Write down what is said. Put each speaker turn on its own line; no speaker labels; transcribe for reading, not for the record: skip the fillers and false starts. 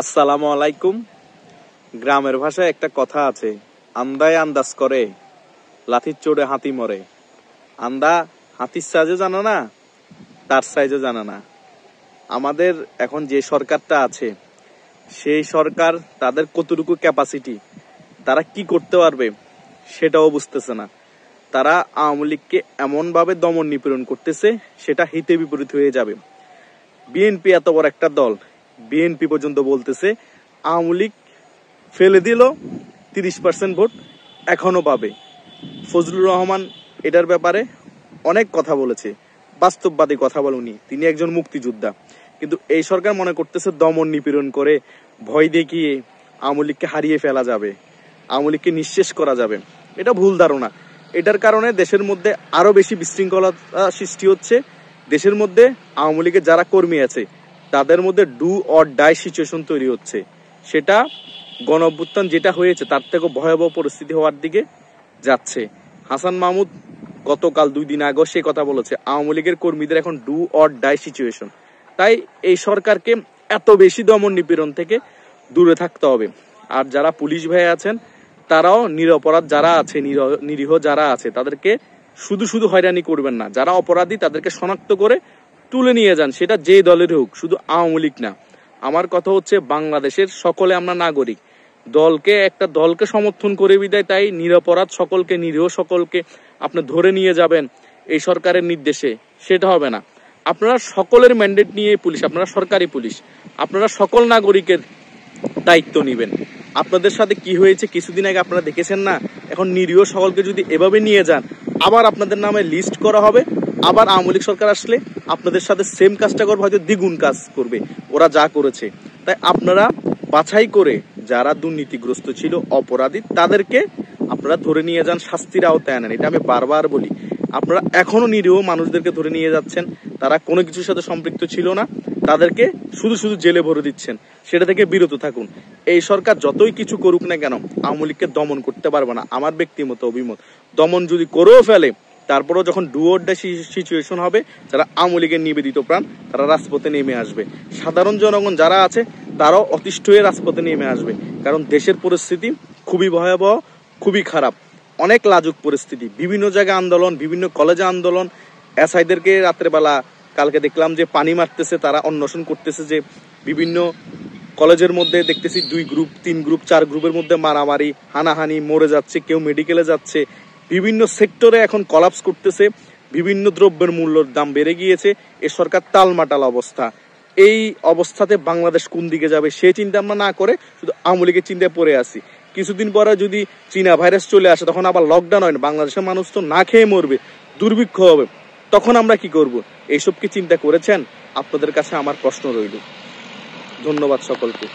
আসসালামু আলাইকুম। গ্রামের ভাষায় একটা কথা আছে, আন্দায় আন্দাজ করে লাঠির চোরে হাতি মরে। আন্দা হাতির সাইজও জানে না, তার সাইজও জানে না। আমাদের এখন যে সরকারটা আছে, সেই সরকার তাদের কতটুকু ক্যাপাসিটি, তারা কি করতে পারবে সেটাও বুঝতেছে না। তারা আওয়ামী লীগকে এমন ভাবে দমন নিপীড়ন করতেছে, সেটা হিতে বিপরীত হয়ে যাবে। বিএনপি এত বড় একটা দল, বিএনপি পর্যন্ত বলতেছে আওয়ামী লীগ ফেলে দিল 30% ভোট এখনো পাবে। ফজলুর রহমান এটার ব্যাপারে অনেক কথা বলেছে, বাস্তববাদী কথা বলেন উনি, তিনি একজন মুক্তিযোদ্ধা। কিন্তু এই সরকার মনে করতেছে দমন নিপীড়ন করে, ভয় দেখিয়ে আওয়ামী লীগকে হারিয়ে ফেলা যাবে, আওয়ামী লীগকে নিঃশেষ করা যাবে। এটা ভুল ধারণা। এটার কারণে দেশের মধ্যে আরো বেশি বিশৃঙ্খলতা সৃষ্টি হচ্ছে। দেশের মধ্যে আওয়ামী লীগের যারা কর্মী আছে তাদের মধ্যে ডু অর ডাই সিচুয়েশন তৈরি হচ্ছে। সেটা গণ অভ্যুত্থান যেটা হয়েছে তার থেকে ভয়াবহ পরিস্থিতি হওয়ার দিকে যাচ্ছে। হাসান মাহমুদ গতকাল 2 দিন আগে সে কথা বলেছে, আওয়ামী লীগের কর্মীদের এখন ডু অর ডাই সিচুয়েশন। তাই এই সরকারকে এত বেশি দমন নিপীড়ন থেকে দূরে থাকতে হবে। আর যারা পুলিশ ভাই আছেন তারাও নিরপরাধ যারা আছে, নিরীহ যারা আছে তাদেরকে শুধু শুধু হয়রানি করবেন না। যারা অপরাধী তাদেরকে শনাক্ত করে তুলে নিয়ে যান, সেটা যে দলের হোক, শুধু আওয়ামী লীগ না। আমার কথা হচ্ছে বাংলাদেশের সকলে আমরা নাগরিক, একটা দলকে সমর্থন করে বিদায় তাই নিরপরাধ সকলকে, নিরীহ সকলকে আপনি ধরে নিয়ে যাবেন এই সরকারের নির্দেশে, সেটা হবে না। আপনারা সকলের ম্যান্ডেট নিয়ে পুলিশ, আপনারা সরকারি পুলিশ, আপনারা সকল নাগরিকের দায়িত্ব নিবেন। আপনাদের সাথে কি হয়েছে কিছুদিন আগে আপনারা দেখেছেন না? এখন নিরীহ সকলকে যদি এভাবে নিয়ে যান, আবার আপনাদের নামে লিস্ট করা হবে, আবার আওয়ামী লীগ সরকার আসলে আপনাদের সাথে সেম কাজটা করবে, হয়তো দ্বিগুণ কাজ করবে ওরা যা করেছে। তাই আপনারা বাছাই করে যারা দুর্নীতিগ্রস্ত ছিল, অপরাধী, তাদেরকে আপনারা ধরে নিয়ে যান, শাস্তির আওতায় আনেন। এটা আমি বারবার বলি। আপনারা এখনো নিরীহ মানুষদেরকে ধরে নিয়ে যাচ্ছেন, তারা কোনো কিছুর সাথে সম্পৃক্ত ছিল না, তাদেরকে শুধু শুধু জেলে ভরে দিচ্ছেন। সেটা থেকে বিরত থাকুন। এই সরকার যতই কিছু করুক না কেন, আওয়ামী লীগকে দমন করতে পারবে না, আমার ব্যক্তিগত অভিমত। দমন যদি করেও ফেলে, তারপরেও যখন ডু অর ডাই সিচুয়েশন হবে, যারা আওয়ামী লীগের নিবেদিত প্রাণ তারা রাজপথে নেমে আসবে। সাধারণ জনগণ যারা আছে তারাও অতিষ্ঠ হয়ে রাজপথে নেমে আসবে। কারণ দেশের পরিস্থিতি খুবই ভয়াবহ, খুবই খারাপ, অনেক লাজুক পরিস্থিতি। বিভিন্ন জায়গায় আন্দোলন, বিভিন্ন কলেজে আন্দোলন। এসআইদেরকে রাত্রেবেলা কালকে দেখলাম যে পানি মারতেছে, তারা অন্বেষণ করতেছে যে বিভিন্ন কলেজের মধ্যে দেখতেছি 2 গ্রুপ, 3 গ্রুপ, 4 গ্রুপের মধ্যে মারামারি, হানাহানি, মরে যাচ্ছে, কেউ মেডিকেলে যাচ্ছে। বিভিন্ন সেক্টরে এখন কলাপস করতেছে, বিভিন্ন দ্রব্যের মূল্যের দাম বেড়ে গিয়েছে। এ সরকার টালমাটাল অবস্থা। এই অবস্থাতে বাংলাদেশ কোন দিকে যাবে সে চিন্তা আমরা না করে শুধু আওয়ামী লীগের চিন্তায় পড়ে আছি। কিছুদিন পরে যদি চীনা ভাইরাস চলে আসে, তখন আবার লকডাউন হয় না, বাংলাদেশের মানুষ তো না খেয়ে মরবে, দুর্ভিক্ষ হবে, তখন আমরা কি করব? এইসব কি চিন্তা করেছেন? আপনাদের কাছে আমার প্রশ্ন রইল। ধন্যবাদ সকলকে।